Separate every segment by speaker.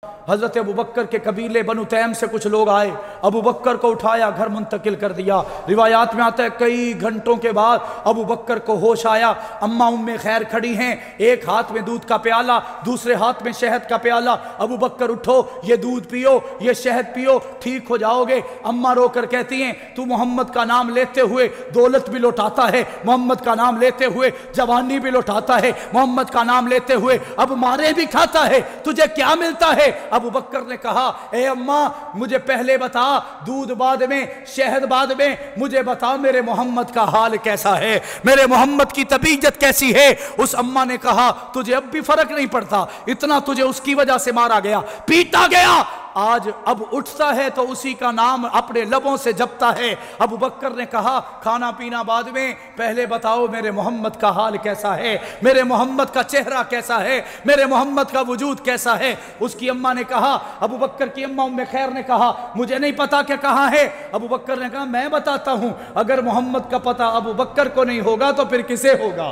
Speaker 1: حضرت ابو بکر کے قبیلے بنو تیم سے کچھ لوگ آئے، ابو بکر کو اٹھایا، گھر منتقل کر دیا۔ روایات میں آتا ہے کئی گھنٹوں کے بعد ابو بکر کو ہوش آیا، اماں ام خیر کھڑی ہیں، ایک ہاتھ میں دودھ کا پیالہ، دوسرے ہاتھ میں شہد کا پیالہ۔ ابو بکر اٹھو، یہ دودھ پیو، یہ شہد پیو، ٹھیک ہو جاؤ گے۔ اماں رو کر کہتی ہیں تو محمد کا نام لیتے ہوئے دولت بھی لوٹاتا ہے، محمد کا نام لیتے ہوئے جوانی بھی لوٹاتا ہے، محمد کا نام لیتے ہوئے اب مارے بھی کھاتا ہے، تجھے کیا ملتا ہے؟ ابو بکر نے کہا اے اماں مجھے پہلے بتا، دودھ بعد میں، شہد بعد میں، مجھے بتا میرے محمد کا حال کیسا ہے، میرے محمد کی طبیعت کیسی ہے۔ اس اماں نے کہا تجھے اب بھی فرق نہیں پڑتا، اتنا تجھے اس کی وجہ سے مارا گیا، پیٹا گیا، آج اب اٹھتا ہے تو اسی کا نام اپنے لبوں سے جپتا ہے۔ ابو بکر نے کہا کھانا پینا بعد میں، پہلے بتاؤ میرے محمد کا حال کیسا ہے، میرے محمد کا چہرہ کیسا ہے، میرے محمد کا وجود کیسا ہے۔ اس کی اماں نے کہا، ابو بکر کی اماں ام خیر نے کہا مجھے نہیں پتا کہ کہاں ہے۔ ابو بکر نے کہا میں بتاتا ہوں، اگر محمد کا پتہ ابو بکر کو نہیں ہوگا تو پھر کسے ہوگا؟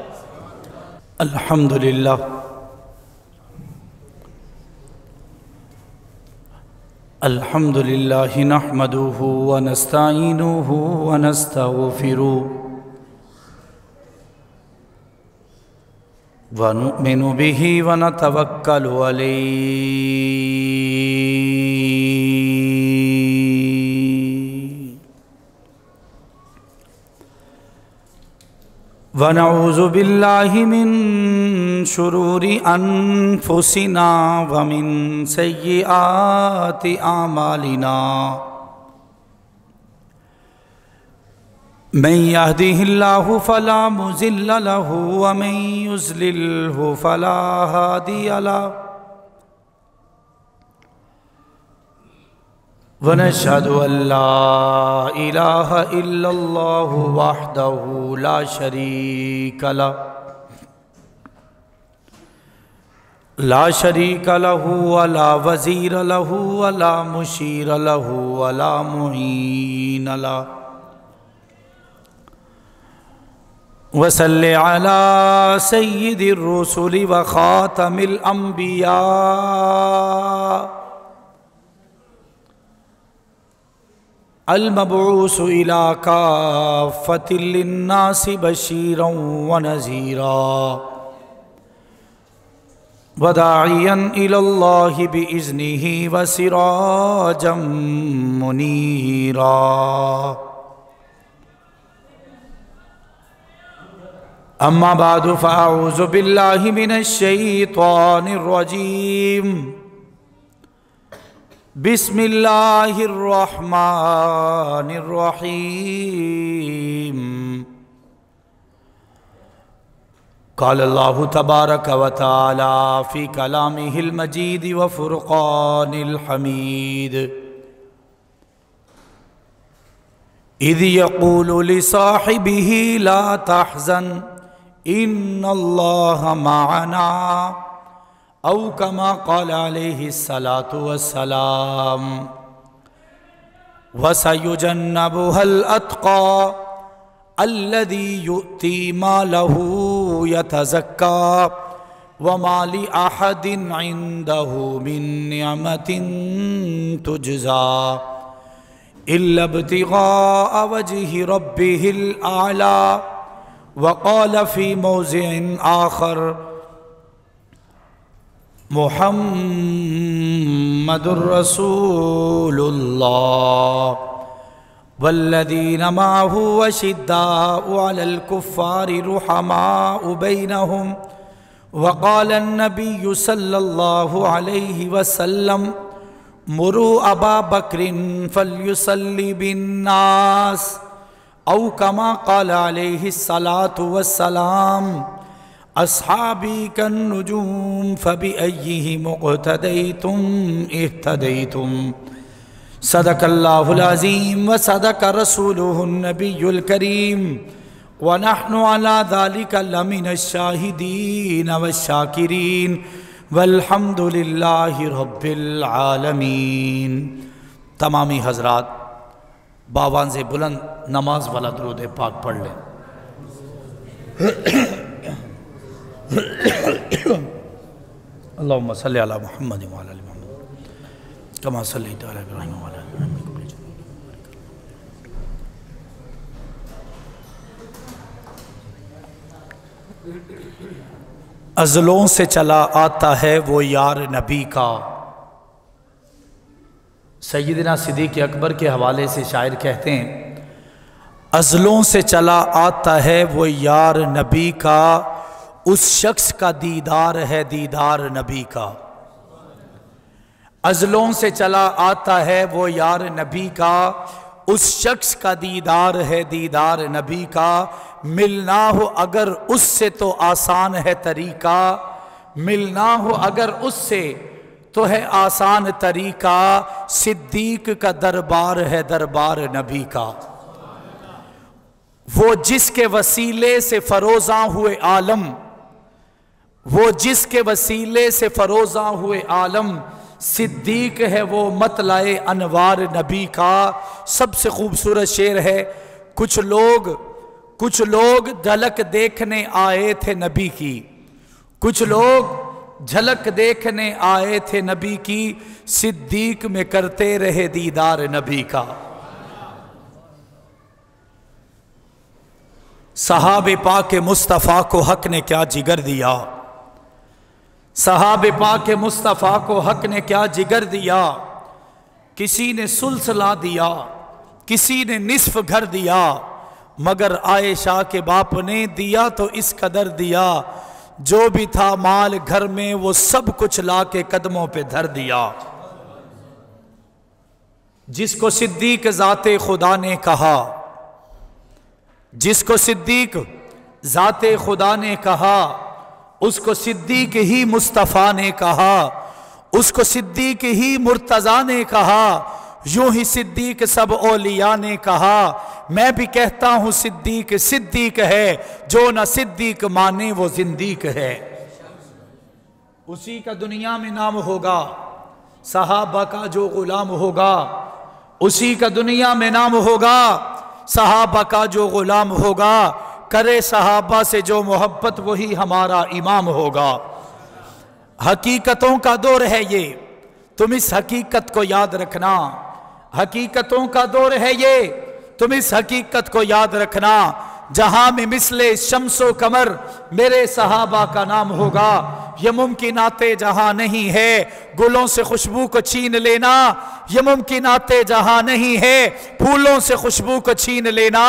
Speaker 1: الحمدللہ الحمدللہ نحمدہ ونستعینہ ونستغفرہ ونؤمن بہ ونتوکل علیہ ونعوذ باللہ من شرور انفسنا ومن سیئات اعمالنا من یہدہ اللہ فلا مضل لہ ومن یضللہ فلا ہادی لہ ونشہد ان لا الہ الا اللہ وحدہ لا شریک لہ لا شریک لہ ولا وزیر لہ ولا مشیر لہ ولا معین لہ وصلی علی سید الرسل وخاتم الانبیاء المبعوث الى کافۃ للناس بشیرا ونذیرا وداعیا الی اللہ باذنہ وسراجا منیرا۔ اما بعد فاعوذ باللہ من الشیطان الرجیم، بسم اللہ الرحمن الرحیم۔ قال اللہ تبارک و تعالی فی کلامہ المجید وفرقان الحمید، اذ یقول لصاحبہ لا تحزن ان اللہ معنا، او کما قال علیہ الصلاة والسلام، وسیجنبها الاتقى الذی یؤتی مالہ یتزکا وما لأحد عنده من نعمت تجزا الا ابتغاء وجہ ربہ الاعلی۔ وقال فی موضع آخر محمد رسول اللہ والذین معه اشداء علی الکفار رحماء بینہم۔ وقال النبی صلی اللہ علیہ وسلم مروا ابا بکر فلیصلی بالناس، او کما قال علیہ الصلاة والسلام اصحابی کالنجوم فبأیہم اقتدیتم اہتدیتم۔ صدق اللہ العظیم وصدق رسولہ النبی الکریم، ونحن علی ذلک لمن الشاہدین والشاکرین، والحمد للہ رب العالمین۔ تمامی حضرات باوان سے بلند نماز والا درود پاک پڑھ لیں۔ اللہم صلی علی محمد وعلی آل محمد۔ कमा सल्लैता अला इब्राहीम व अला आलि इब्राहीम। अज़लों से चला आता है वो यार नबी का। सैयदना सिद्दीक़ अकबर के हवाले से शायर कहते हैं, अज़लों से चला आता है वो यार नबी का, उस शख्स का दीदार है दीदार नबी का। अज़लों से चला आता है वो यार नबी का, उस शख्स का दीदार है दीदार नबी का। मिलना हो अगर उससे तो आसान है तरीका, मिलना हो अगर उससे तो है आसान तरीका। सिद्दीक का दरबार है दरबार नबी का। वो जिसके वसीले से फरोज़ा हुए आलम, वो जिसके वसीले से फरोज़ा हुए आलम, सिद्दीक है वो मतलाए अनवार नबी का। सबसे खूबसूरत शेर है, कुछ लोग झलक देखने आए थे नबी की, कुछ लोग झलक देखने आए थे नबी की, सिद्दीक में करते रहे दीदार नबी का। सहाबे पाक मुस्तफ़ा को हक ने क्या जिगर दिया, सहाबे पाक मुस्तफ़ा को हक ने क्या जिगर दिया। किसी ने सुलसला दिया, किसी ने निस्फ घर दिया, मगर आयशा के बाप ने दिया तो इस कदर दिया। जो भी था माल घर में वो सब कुछ लाके कदमों पे धर दिया। जिसको सिद्दीक ज़ाते खुदा ने कहा, जिसको सिद्दीक ज़ाते खुदा ने कहा, उसको सिद्दीक ही मुस्तफ़ा ने कहा, उसको सिद्दीक ही मुर्तज़ा ने कहा। यूं ही सिद्दीक सब औलिया ने कहा। मैं भी कहता हूं सिद्दीक सिद्दीक है, जो न सिद्दीक माने वो जिंदीक है। उसी का दुनिया में नाम होगा, सहाबा का जो गुलाम होगा, उसी का दुनिया में नाम होगा, सहाबा का जो गुलाम होगा। करे सहाबा से जो मोहब्बत वही हमारा इमाम होगा। हकीकतों का दौर है ये, तुम इस हकीकत को याद रखना। हकीकतों का दौर है ये, तुम इस हकीकत को याद रखना। जहां में मिसले शम्सो कमर मेरे सहाबा का नाम होगा। ये मुमकिनाते जहां नहीं है गुलों से खुशबू को छीन लेना, ये मुमकिनाते जहां नहीं है फूलों से खुशबू को छीन लेना।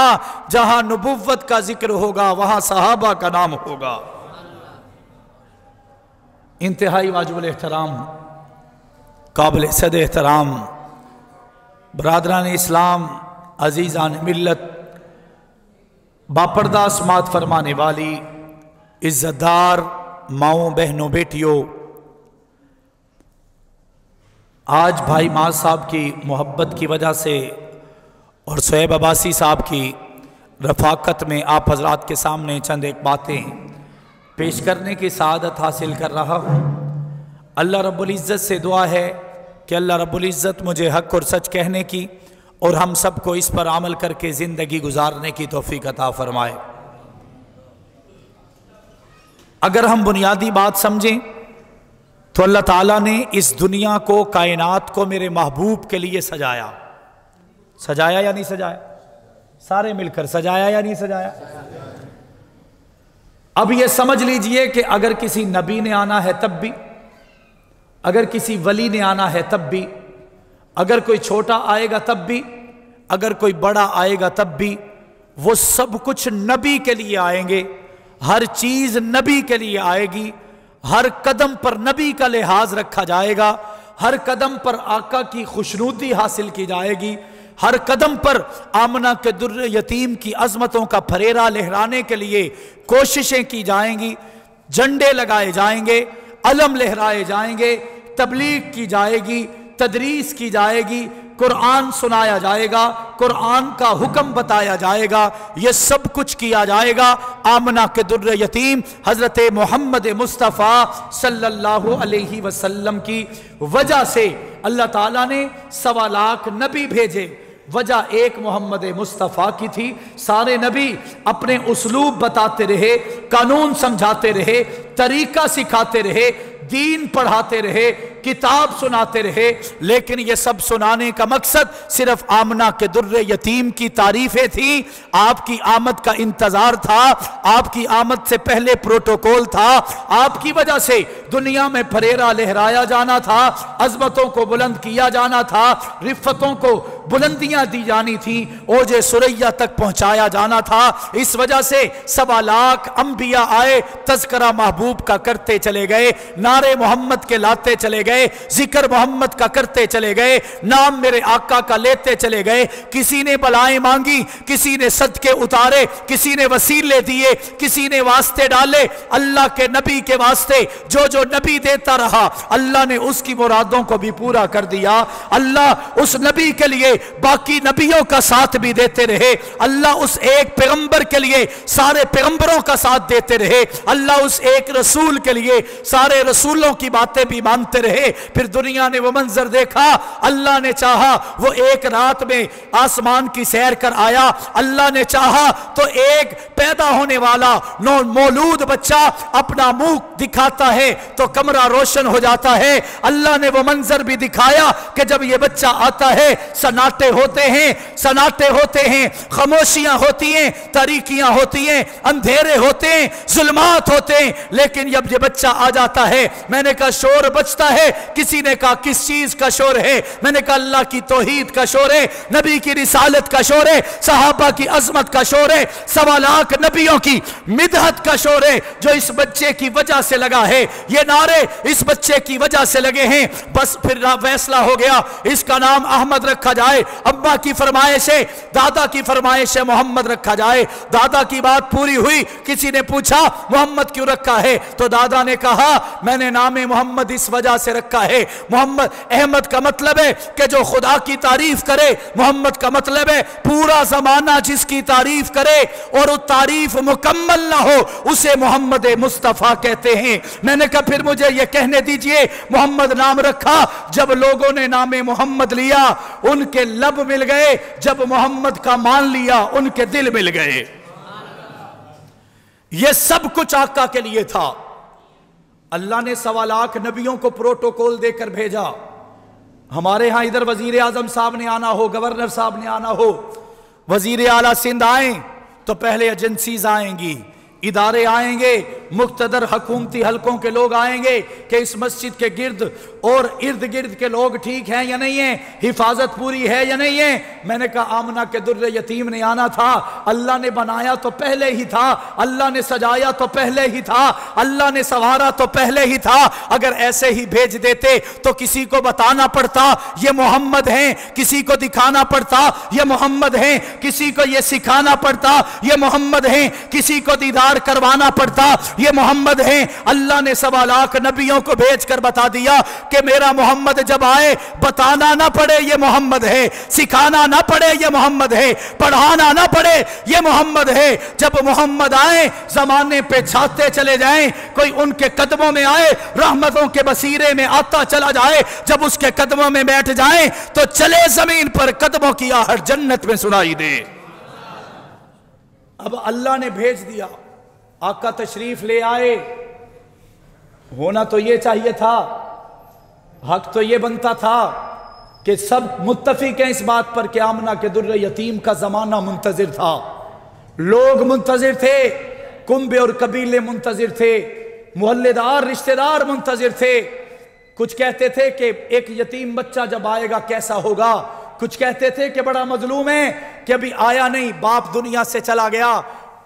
Speaker 1: जहां नबुव्वत का जिक्र होगा वहां सहाबा का नाम होगा। इंतहाई वाजिबुल एहतराम, काबिल सद एहतराम बरादरान इस्लाम, अजीज़ान मिल्लत, बापर्दा समात फरमाने वाली इज्जतदार माओं बहनों बेटियों, आज भाई माज साहब की मोहब्बत की वजह से और शोएब अब्बासी साहब की रफ़ाकत में आप हजरात के सामने चंद एक बातें पेश करने की सआदत हासिल कर रहा हूँ। अल्लाह रब्बुल इज़्ज़त से दुआ है कि अल्लाह रब्बुल इज़्ज़त मुझे हक़ और सच कहने की और हम सबको इस पर अमल करके ज़िंदगी गुजारने की तौफ़ीक़ अता फ़रमाए। अगर हम बुनियादी बात समझें तो अल्लाह ताला ने इस दुनिया को, कायनात को मेरे महबूब के लिए सजाया। सजाया या नहीं सजाया? सारे मिलकर सजाया या नहीं सजाया? अब ये समझ लीजिए कि अगर किसी नबी ने आना है तब भी, अगर किसी वली ने आना है तब भी, अगर कोई छोटा आएगा तब भी, अगर कोई बड़ा आएगा तब भी, वो सब कुछ नबी के लिए आएंगे। हर चीज नबी के लिए आएगी। हर कदम पर नबी का लिहाज रखा जाएगा। हर कदम पर आका की खुशनूदी हासिल की जाएगी। हर कदम पर आमना के दुर्र यतीम की अजमतों का फरेरा लहराने के लिए कोशिशें की जाएंगी। झंडे लगाए जाएंगे, अलम लहराए जाएंगे, तबलीग की जाएगी, तदरीस की जाएगी, कुरान सुनाया जाएगा, कुरान का हुक्म बताया जाएगा। यह सब कुछ किया जाएगा आमना के दुर्र यतीम हजरत मोहम्मद मुस्तफ़ा सल्लल्लाहु अलैहि वसल्लम की वजह से। अल्लाह ताला ने 1.25 लाख नबी भेजे, वजह एक मोहम्मद मुस्तफ़ा की थी। सारे नबी अपने उसलूब बताते रहे, कानून समझाते रहे, तरीका सिखाते रहे, दीन पढ़ाते रहे, किताब सुनाते रहे, लेकिन ये सब सुनाने का मकसद सिर्फ आमना के दुर्रे यतीम की तारीफें थी। आपकी आमद का इंतजार था, आपकी आमद से पहले प्रोटोकॉल था, आपकी वजह से दुनिया में फरेरा लहराया जाना था, अजमतों को बुलंद किया जाना था, रिफ़तों को बुलंदियां दी जानी थी, ओजे सुरैया तक पहुंचाया जाना था। इस वजह से 1.25 लाख अंबिया आए, तज़किरा महबूब का करते चले गए, नारे मोहम्मद के लाते चले गए, जिक्र मोहम्मद का करते चले गए, नाम मेरे आका का लेते चले गए। किसी ने बलाएं मांगी, किसी ने सदके उतारे, किसी ने वसीले दिए, किसी ने वास्ते डाले। अल्लाह के नबी के वास्ते जो जो नबी देता रहा, अल्लाह ने उसकी मुरादों को भी पूरा कर दिया। अल्लाह उस नबी के लिए बाकी नबियों का साथ भी देते रहे। अल्लाह उस एक पैगंबर के लिए सारे पैगंबरों का साथ देते रहे। अल्लाह उस एक रसूल के लिए सारे रसूलों की बातें भी मानते रहे। फिर दुनिया ने वो मंजर देखा, अल्लाह ने चाहा वो एक रात में आसमान की सैर कर आया। अल्लाह ने चाहा तो एक पैदा होने वाला मौलूद बच्चा अपना मुंह दिखाता है तो कमरा रोशन हो जाता है। अल्लाह ने वो मंजर भी दिखाया कि जब ये बच्चा आता है सन्नाटे होते हैं, सन्नाटे होते हैं, खामोशियां होती हैं, तारीकियां होती हैं, अंधेरे होते हैं, जुल्मात होते हैं, लेकिन जब ये बच्चा आ जाता है, मैंने कहा शोर बचता है। किसी ने कहा किस चीज का शोर है? मैंने कहा अल्लाह की तौहीद का शोर है, नबी की रिसालत का शोर है, सहाबा की अजमत का शोर है, 1.25 लाख नबियों की मिदहत का शोर है जो इस बच्चे की वजह से लगा है। ये नारे इस बच्चे की वजह से लगे हैं। बस फिर फैसला हो गया इसका नाम अहमद रखा जाए। अब्बा की फरमाइश है, दादा की फरमाइश है, मोहम्मद रखा जाए। दादा की बात पूरी हुई, किसी ने पूछा मोहम्मद क्यों रखा है? तो दादा ने कहा मैंने नाम मोहम्मद इस वजह से रखा है। मोहम्मद अहमद का मतलब है कि जो खुदा की तारीफ करे, मोहम्मद का मतलब है पूरा जमाना जिसकी तारीफ करे और वो तारीफ मुकम्मल ना हो उसे मोहम्मद मुस्तफा कहते हैं। मैंने कहा फिर मुझे यह कहने दीजिए मोहम्मद नाम रखा, जब लोगों ने नाम मोहम्मद लिया उनके लब मिल गए, जब मोहम्मद का मान लिया उनके दिल मिल गए। यह सब कुछ आका के लिए था। अल्लाह ने 1.25 लाख नबियों को प्रोटोकॉल देकर भेजा। हमारे यहां इधर वजीर आजम साहब ने आना हो, गवर्नर साहब ने आना हो, वजीर आला सिंध आए तो पहले एजेंसीज आएंगी, इदारे आएंगे, मुख्तदर हुकूमती हलकों के लोग आएंगे कि इस मस्जिद के गिर्द और इर्द गिर्द के लोग ठीक हैं या नहीं है, हिफाजत पूरी है या नहीं है। मैंने कहा आमना के दुर्रे यतीम ने आना था, अल्लाह ने बनाया तो पहले ही था, अल्लाह ने सजाया तो पहले ही था, अल्लाह ने संवारा तो पहले ही था। अगर ऐसे ही भेज देते तो किसी को बताना पड़ता ये मोहम्मद हैं, किसी को दिखाना पड़ता ये मोहम्मद हैं, किसी को ये सिखाना पड़ता ये मोहम्मद हैं, किसी को दीदार करवाना पड़ता ये मोहम्मद हैं। अल्लाह ने 1.25 लाख नबियों को भेजकर बता दिया कि मेरा मोहम्मद जब आए बताना ना पड़े ये मोहम्मद है, सिखाना ना पड़े ये मोहम्मद है, पढ़ाना ना पड़े ये मोहम्मद है। जब मोहम्मद आए जमाने पे छाते चले जाएं, कोई उनके कदमों में आए रहमतों के बसीरे में आता चला जाए, जब उसके कदमों में बैठ जाए तो चले जमीन पर कदमों की आहट जन्नत में सुनाई दे। अब अल्लाह ने भेज दिया, आका तशरीफ ले आए। होना तो ये चाहिए था, हक तो ये बनता था कि सब मुत्तफिक हैं इस बात पर कि आमना के दुर्रे यतीम का जमाना मुंतजिर था, लोग मुंतजिर थे, कुंबे और कबीले मुंतजिर थे, मोहल्लेदार रिश्तेदार मुंतजिर थे। कुछ कहते थे कि एक यतीम बच्चा जब आएगा कैसा होगा, कुछ कहते थे कि बड़ा मजलूम है कि अभी आया नहीं, बाप दुनिया से चला गया,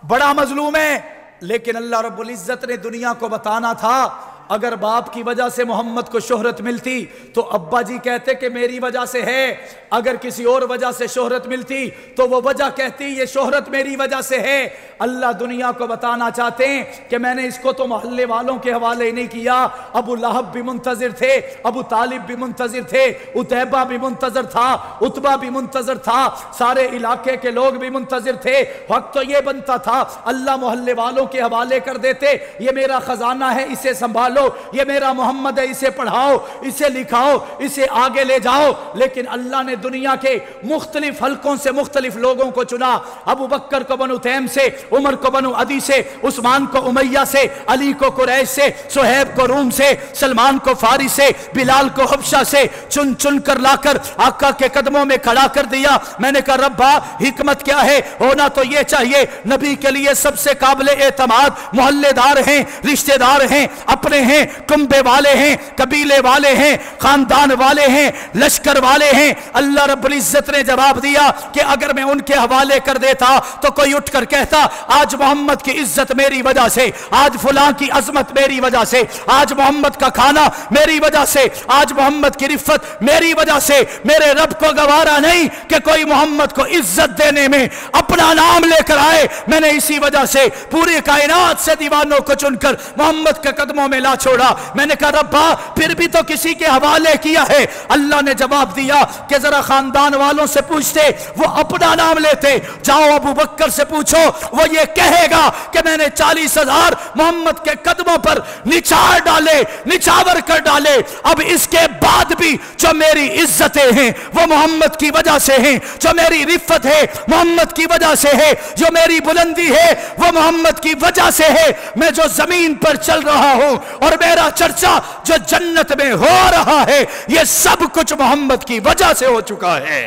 Speaker 1: बड़ा मजलूम है। लेकिन अल्लाह रब्बुल इज्जत ने दुनिया को बताना था अगर बाप की वजह से मोहम्मद को शोहरत मिलती तो अब्बा जी कहते कि मेरी वजह से है, अगर किसी और वजह से शोहरत मिलती तो वो वजह कहती ये शोहरत मेरी वजह से है। अल्लाह दुनिया को बताना चाहते हैं कि मैंने इसको तो मोहल्ले वालों के हवाले ही नहीं किया, अबू लहब भी मुंतजिर थे, अबू तालिब भी मुंतजिर थे, उतैबा भी मुंतजिर था, उतबा भी मुंतजिर था, सारे इलाके के लोग भी मुंतजिर थे। वक्त तो ये बनता था अल्लाह मोहल्ले वालों के हवाले कर देते, ये मेरा खजाना है इसे संभालो, लो ये मेरा मोहम्मद है, इसे पढ़ाओ, इसे लिखाओ, इसे आगे ले जाओ। लेकिन अल्लाह ने दुनिया के मुख्तलिफ हलकों से मुख्तलिफ लोगों को चुना। अबू बकर को बनु तैम से, उमर को बनु अदी से, उस्मान को उमैया से, अली को कुरैश से, सुहैब को रूम से, सलमान को फारिस से, बिलाल को हबशा से चुन चुन कर लाकर आका के कदमों में खड़ा कर दिया। मैंने कहा रब्बा हिकमत क्या है? होना तो ये चाहिए नबी के लिए सबसे काबिल एतमाद मोहल्लेदार हैं, रिश्तेदार हैं, अपने हैं, कुंबे वाले हैं, कबीले वाले हैं, खानदान वाले हैं, लश्कर वाले हैं। अल्लाह रब्बुल इज्जत ने जवाब दिया कि अगर मैं उनके हवाले कर देता तो कोई उठकर कहता आज मोहम्मद की इज्जत मेरी वजह से, आज फलां की अजमत मेरी वजह से, आज मोहम्मद का खाना मेरी वजह से, आज मोहम्मद की रिफ़त मेरी वजह से। मेरे रब को गवारा नहीं कि कोई मोहम्मद को इज्जत देने में अपना नाम लेकर आए। मैंने इसी वजह से पूरी कायनात से दीवानों को चुनकर मोहम्मद के कदमों में ला छोड़ा। मैंने कहा रब्बा फिर भी तो किसी के हवाले किया है। अल्लाह ने जवाब दिया कि जरा खानदान वालों से पूछते, वो अपना नाम लेते। जाओ अबू बकर से पूछो, वो ये कहेगा कि मैंने 40,000 मोहम्मद के कदमों पर निछावर डाले, निछावर कर डाले। अब इसके बाद भी जो मेरी इज्जतें हैं वो मोहम्मद की वजह से हैं, जो मेरी रिफ़त है मोहम्मद की वजह से है, जो मेरी बुलंदी है वो मोहम्मद की वजह से है। मैं जो जमीन पर चल रहा हूं और मेरा चर्चा जो जन्नत में हो रहा है, ये सब कुछ मोहम्मद की वजह से हो चुका है।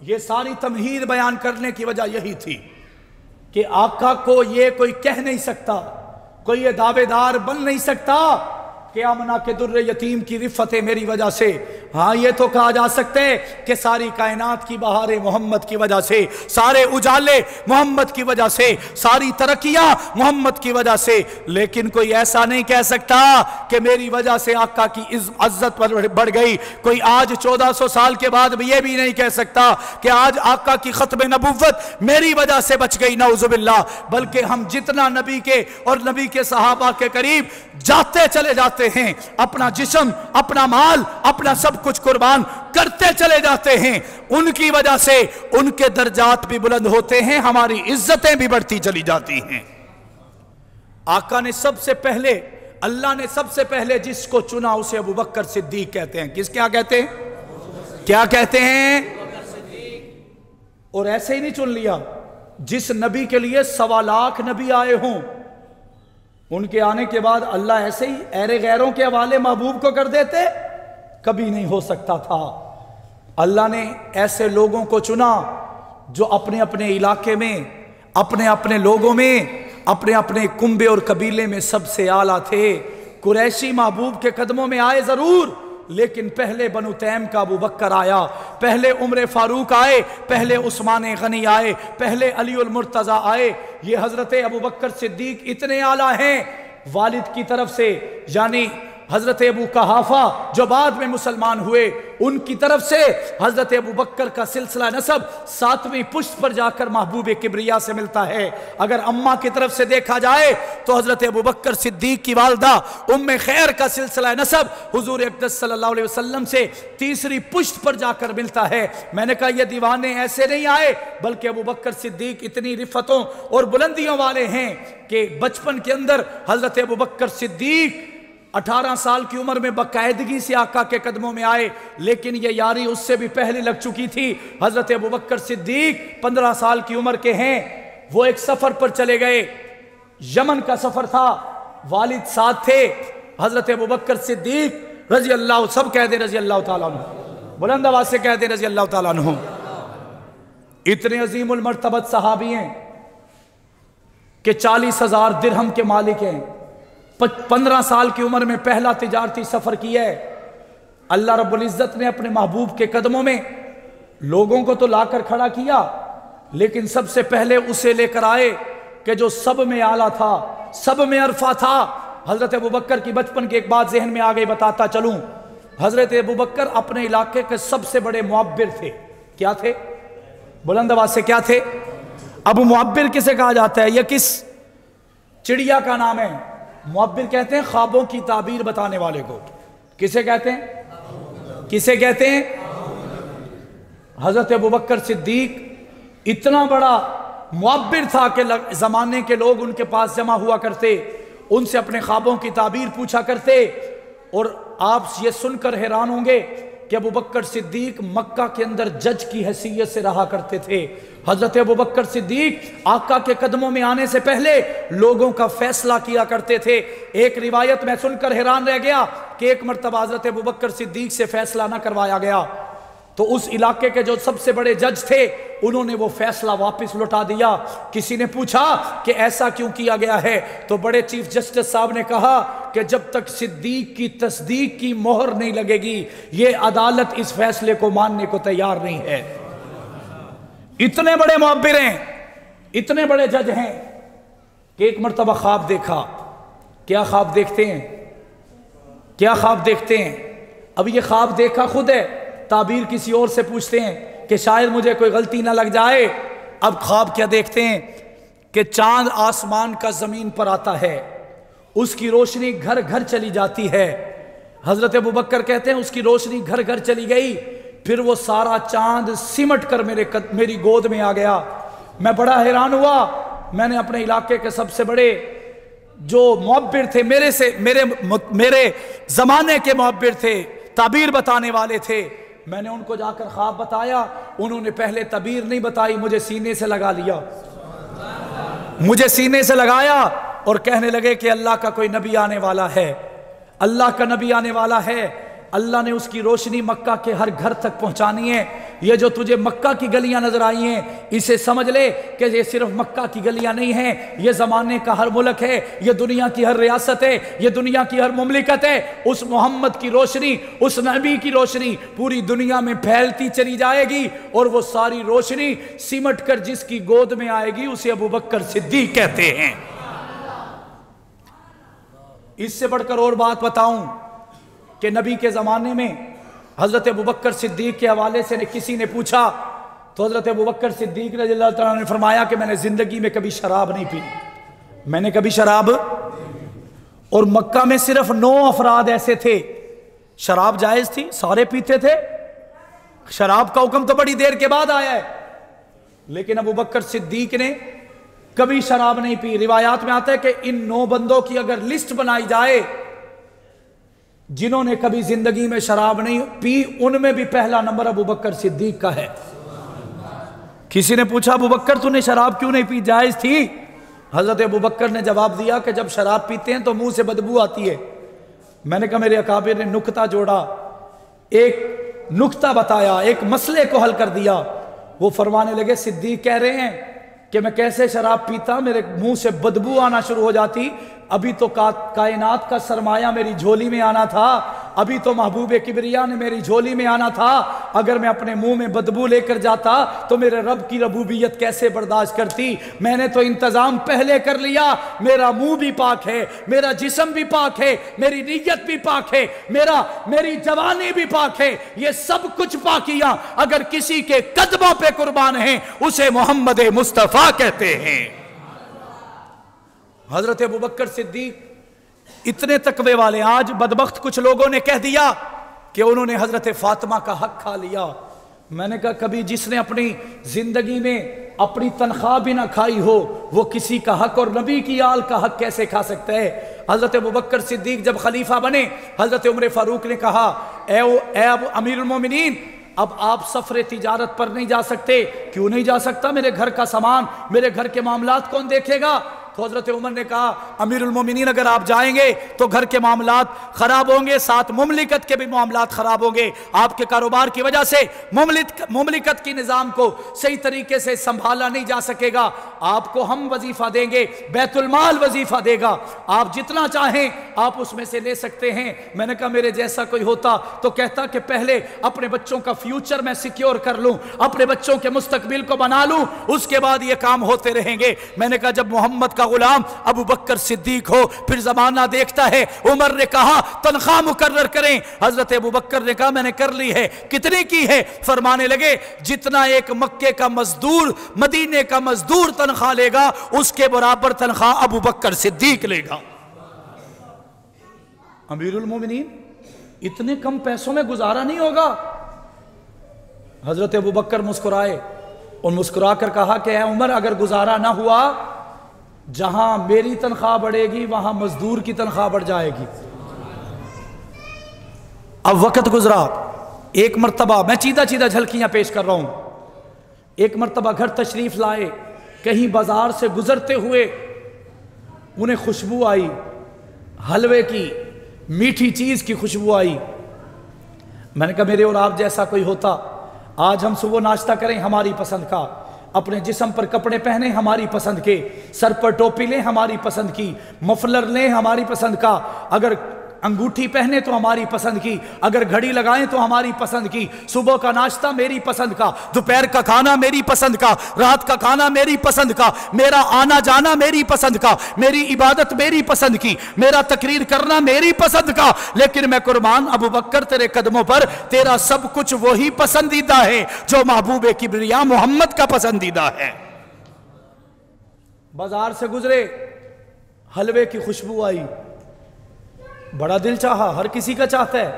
Speaker 1: ये सारी तमहीद बयान करने की वजह यही थी कि आका को ये कोई कह नहीं सकता, कोई ये दावेदार बन नहीं सकता कि आमना के दुर्रे यतीम की रिफ़त है मेरी वजह से। हाँ ये तो कहा जा सकते हैं कि सारी कायनात की बहारें मोहम्मद की वजह से, सारे उजाले मोहम्मद की वजह से, सारी तरक्कियां मोहम्मद की वजह से। लेकिन कोई ऐसा नहीं कह सकता कि मेरी वजह से आका की इज्जत बढ़ गई। कोई आज 1400 साल के बाद भी ये भी नहीं कह सकता कि आज आका की खत्म नबुव्वत मेरी वजह से बच गई, नऊजुबिल्लाह। बल्कि हम जितना नबी के और नबी के सहाबा के करीब जाते चले जाते हैं, अपना जिस्म, अपना माल, अपना सब कुछ कुर्बान करते चले जाते हैं, उनकी वजह से उनके दर्जात भी बुलंद होते हैं, हमारी इज्जतें भी बढ़ती चली जाती हैं। आका ने सबसे पहले, अल्लाह ने सबसे पहले जिसको चुना उसे अबू बकर सिद्दीक कहते हैं। किस क्या कहते हैं? क्या कहते हैं? और ऐसे ही नहीं चुन लिया, जिस नबी के लिए 1.25 लाख नबी आए हों, उनके आने के बाद अल्लाह ऐसे ही ऐरे गैरों के हवाले महबूब को कर देते? कभी नहीं हो सकता था। अल्लाह ने ऐसे लोगों को चुना जो अपने अपने इलाके में, अपने अपने लोगों में, अपने अपने कुंबे और कबीले में सबसे आला थे। कुरैशी महबूब के कदमों में आए जरूर, लेकिन पहले बनु तैम का अबू बकर आया, पहले उमर फारूक आए, पहले उस्मान गनी आए, पहले अली उल मुर्तजा आए। ये हजरत अबू बकर सिद्दीक इतने आला हैं, वालिद की तरफ से यानी हजरत अबू कहाफा जो बाद में मुसलमान हुए, उनकी तरफ से हजरत अबू बकर का सिलसिला नसब 7वीं पुश्त पर जाकर महबूब किब्रिया से मिलता है। अगर अम्मा की तरफ से देखा जाए तो हजरत अबू बकर सिद्दीक की वालदा उम्मे खैर का सिलसिला नसब हुजूर अक़दस सल्लल्लाहु अलैहि वसल्लम से 3री पुश्त पर जाकर मिलता है। मैंने कहा ये दीवाने ऐसे नहीं आए, बल्कि अबू बकर सिद्दीक इतनी रिफ़तों और बुलंदियों वाले हैं कि बचपन के अंदर हजरत अबू बकर सिद्दीक 18 साल की उम्र में बाकायदगी से आका के कदमों में आए। लेकिन ये यारी उससे भी पहले लग चुकी थी। हजरत अबू बकर सिद्दीक 15 साल की उम्र के हैं। वो एक सफर पर चले गए, यमन का सफर था, वालिद साथ थे। हजरत अबू बकर सिद्दीक रजी अल्लाह, सब कह दे रजी अल्लाह ताला अन्हु, बुलंद आवाज से कह दे रजी अल्लाह ताला अन्हु। इतने अजीमुल मर्तबत सहाबी हैं कि 40,000 दिरहम के मालिक हैं। 15 साल की उम्र में पहला तिजारती सफर किया है। अल्लाह रब्बुल इज्जत ने अपने महबूब के कदमों में लोगों को तो लाकर खड़ा किया, लेकिन सबसे पहले उसे लेकर आए कि जो सब में आला था, सब में अरफा था। हजरत अबू बकर की बचपन की एक बात जहन में आ गई, बताता चलूं। हजरत अबू बकर अपने इलाके के सबसे बड़े मुअब्बिर थे। क्या थे? बुलंद आवाज से क्या थे? अबू मुअब्बिर किसे कहा जाता है? यह किस चिड़िया का नाम है? मुअब्बिर कहते हैं ख्वाबों की ताबीर बताने वाले को। किसे कहते हैं? किसे कहते हैं? हजरत अबू बकर सिद्दीक इतना बड़ा मुअब्बिर था कि जमाने के लोग उनके पास जमा हुआ करते उनसे अपने ख्वाबों की ताबीर पूछा करते। और आप ये सुनकर हैरान होंगे कि अबू बकर सिद्दीक मक्का के अंदर जज की हैसियत से रहा करते थे। हजरत अबू बकर सिद्दीक आका के कदमों में आने से पहले लोगों का फैसला किया करते थे। एक रिवायत में सुनकर हैरान रह गया कि एक मर्तबा हजरत अबू बकर सिद्दीक से फैसला ना करवाया गया तो उस इलाके के जो सबसे बड़े जज थे उन्होंने वो फैसला वापस लौटा दिया। किसी ने पूछा कि ऐसा क्यों किया गया है, तो बड़े चीफ जस्टिस साहब ने कहा कि जब तक सिद्दीक की तस्दीक की मोहर नहीं लगेगी ये अदालत इस फैसले को मानने को तैयार नहीं है। इतने बड़े मुअब्बिर हैं, इतने बड़े जज हैं कि एक मर्तबा ख्वाब देखा। क्या ख्वाब देखते हैं, क्या ख्वाब देखते हैं? अब ये ख्वाब देखा खुद है, ताबीर किसी और से पूछते हैं कि शायद मुझे कोई गलती ना लग जाए। अब ख्वाब क्या देखते हैं कि चांद आसमान का जमीन पर आता है, उसकी रोशनी घर घर चली जाती है। हजरत अबू बकर कहते हैं उसकी रोशनी घर घर चली गई, फिर वो सारा चांद सिमट कर मेरी गोद में आ गया। मैं बड़ा हैरान हुआ। मैंने अपने इलाके के सबसे बड़े जो मुअब्बिर थे, मेरे जमाने के मुअब्बिर थे, ताबीर बताने वाले थे, मैंने उनको जाकर ख्वाब बताया। उन्होंने पहले ताबीर नहीं बताई, मुझे सीने से लगा लिया, मुझे सीने से लगाया और कहने लगे कि अल्लाह का कोई नबी आने वाला है, अल्लाह का नबी आने वाला है, अल्लाह ने उसकी रोशनी मक्का के हर घर तक पहुंचानी है। ये जो तुझे मक्का की गलियां नजर आई हैं इसे समझ ले कि ये सिर्फ मक्का की गलियां नहीं हैं, ये ज़माने का हर मुल्क है, ये दुनिया की हर रियासत है, ये दुनिया की हर मुमलिकत है। उस मोहम्मद की रोशनी, उस नबी की रोशनी पूरी दुनिया में फैलती चली जाएगी और वो सारी रोशनी सिमट कर जिसकी गोद में आएगी उसे अबू बकर सिद्दीक कहते हैं। इससे बढ़कर और बात बताऊं कि नबी के ज़माने में हज़रत अबू बकर सिद्दीक के हवाले से किसी ने पूछा तो हज़रत अबू बकर सिद्दीक रज़ियल्लाहु तआला ने फरमाया कि मैंने ज़िंदगी में कभी शराब नहीं पी, मैंने कभी शराब। और मक्का में सिर्फ 9 अफराद ऐसे थे, शराब जायज़ थी, सारे पीते थे, शराब का हुक्म तो बड़ी देर के बाद आया है, लेकिन अबू बकर सिद्दीक ने कभी शराब नहीं पी। रिवायात में आता है कि इन 9 बंदों की अगर लिस्ट बनाई जाए जिन्होंने कभी जिंदगी में शराब नहीं पी, उनमें भी पहला नंबर अबू बकर सिद्दीक का है। किसी ने पूछा अबू बकर तूने शराब क्यों नहीं पी, जायज थी? हजरत अबू बकर ने जवाब दिया कि जब शराब पीते हैं तो मुंह से बदबू आती है। मैंने कहा मेरे अकाबिर ने नुक्ता जोड़ा, एक नुक्ता बताया, एक मसले को हल कर दिया। वो फरमाने लगे सिद्दीक कह रहे हैं कि मैं कैसे शराब पीता, मेरे मुंह से बदबू आना शुरू हो जाती। अभी तो कायनात का सरमाया मेरी झोली में आना था, अभी तो महबूब किबरिया ने मेरी झोली में आना था। अगर मैं अपने मुंह में बदबू लेकर जाता तो मेरे रब की रबूबियत कैसे बर्दाश्त करती। मैंने तो इंतजाम पहले कर लिया, मेरा मुंह भी पाक है, मेरा जिस्म भी पाक है, मेरी नीयत भी पाक है, मेरी जवानी भी पाक है। ये सब कुछ पाकियां अगर किसी के कदमों पे कुर्बान हैं उसे मोहम्मद मुस्तफा कहते हैं। हजरत अबू बकर सिद्दीक इतने तकवे वाले, आज बदबख्त कुछ लोगों ने कह दिया कि उन्होंने हजरत फातिमा का हक खा लिया। मैंने कहा कभी जिसने अपनी जिंदगी में अपनी तनख्वाह भी ना खाई हो वो किसी का हक और नबी की आल का हक कैसे खा सकता है। हजरत अबू बकर सिद्दीक जब खलीफा बने, हजरत उमर फारूक ने कहा ए अमीरुल मोमिनीन, अब आप सफर तिजारत पर नहीं जा सकते। क्यों नहीं जा सकता? मेरे घर का सामान, मेरे घर के मामलात कौन देखेगा? तो हजरत उमर ने कहा अमीरुल मोमिनीन अगर आप जाएंगे तो घर के मामलात खराब होंगे, साथ मुमलिकत के भी मामलात खराब होंगे। आपके कारोबार की वजह से मुमलिकत की निज़ाम को सही तरीके से संभाला नहीं जा सकेगा। आपको हम वजीफा देंगे, बैतुल माल वजीफा देगा, आप जितना चाहें आप उसमें से ले सकते हैं। मैंने कहा मेरे जैसा कोई होता तो कहता कि पहले अपने बच्चों का फ्यूचर मैं सिक्योर कर लूं, अपने बच्चों के मुस्तकबिल को बना लूं, उसके बाद ये काम होते रहेंगे। मैंने कहा जब मोहम्मद का गुलाम अबू बकर सिद्दीक हो, फिर जमाना देखता है। उमर ने कहा तनख्वाह मुकर्रर करें, हजरत अबू बकर ने कहा मैंने कर ली है। कितनी की है? फरमाने लगे जितना एक मक्के का मजदूर मदीने का मजदूर तनख्वाह लेगा उसके बराबर तनख्वाह अबू बकर सिद्दीक लेगा। अमीरुल मोमिनीन इतने कम पैसों में गुजारा नहीं होगा। हजरत अबू बकर मुस्कुराए और मुस्कुरा कर कहा कि उमर अगर गुजारा ना हुआ जहां मेरी तनख्वाह बढ़ेगी वहां मजदूर की तनख्वाह बढ़ जाएगी। अब वक्त गुजरा, एक मर्तबा, मैं सीधा सीधा झलकियां पेश कर रहा हूं। एक मर्तबा घर तशरीफ लाए, कहीं बाजार से गुजरते हुए उन्हें खुशबू आई, हलवे की, मीठी चीज की खुशबू आई। मैंने कहा मेरे और आप जैसा कोई होता, आज हम सुबह नाश्ता करें हमारी पसंद का, अपने जिस्म पर कपड़े पहने हमारी पसंद के, सर पर टोपी लें हमारी पसंद की, मफलर लें हमारी पसंद का, अगर अंगूठी पहने तो हमारी पसंद की, अगर घड़ी लगाएं तो हमारी पसंद की, सुबह का नाश्ता मेरी पसंद का, दोपहर का खाना मेरी पसंद का, रात का खाना मेरी पसंद का, मेरा आना जाना मेरी पसंद का, मेरी इबादत मेरी पसंद की, मेरा तकरीर करना मेरी पसंद का। लेकिन मैं कुर्बान अबू बकर तेरे कदमों पर, तेरा सब कुछ वही पसंदीदा है जो महबूब किबरिया मोहम्मद का पसंदीदा है। बाजार से गुजरे, हलवे की खुशबू आई, बड़ा दिल चाहा, हर किसी का चाहता है।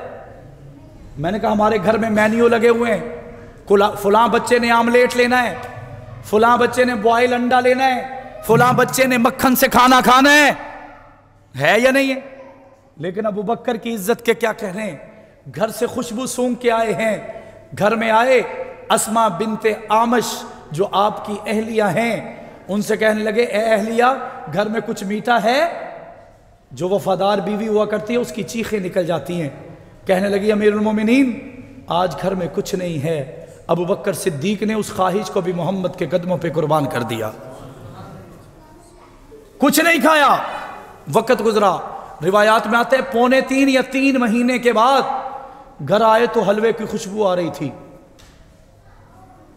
Speaker 1: मैंने कहा हमारे घर में मेन्यू लगे हुए हैं, फलां बच्चे ने आमलेट लेना है, फलां बच्चे ने बॉयल अंडा लेना है, फलां बच्चे ने मक्खन से खाना खाना है या नहीं है? लेकिन अबू बकर की इज्जत के क्या कहने, घर से खुशबू सूंघ के आए हैं। घर में आए, अस्मा बिनते आमश जो आपकी अहलिया हैं, उनसे कहने लगे ए अहलिया, घर में कुछ मीठा है? जो वफादार बीवी हुआ करती है उसकी चीखें निकल जाती हैं। कहने लगी अमीरुल मोमिनीन, आज घर में कुछ नहीं है। अबू बकर सिद्दीक ने उस ख्वाहिश को भी मोहम्मद के कदमों पे कुर्बान कर दिया, कुछ नहीं खाया। वक्त गुजरा, रिवायात में आते हैं 2.25 या 3 महीने के बाद घर आए तो हलवे की खुशबू आ रही थी।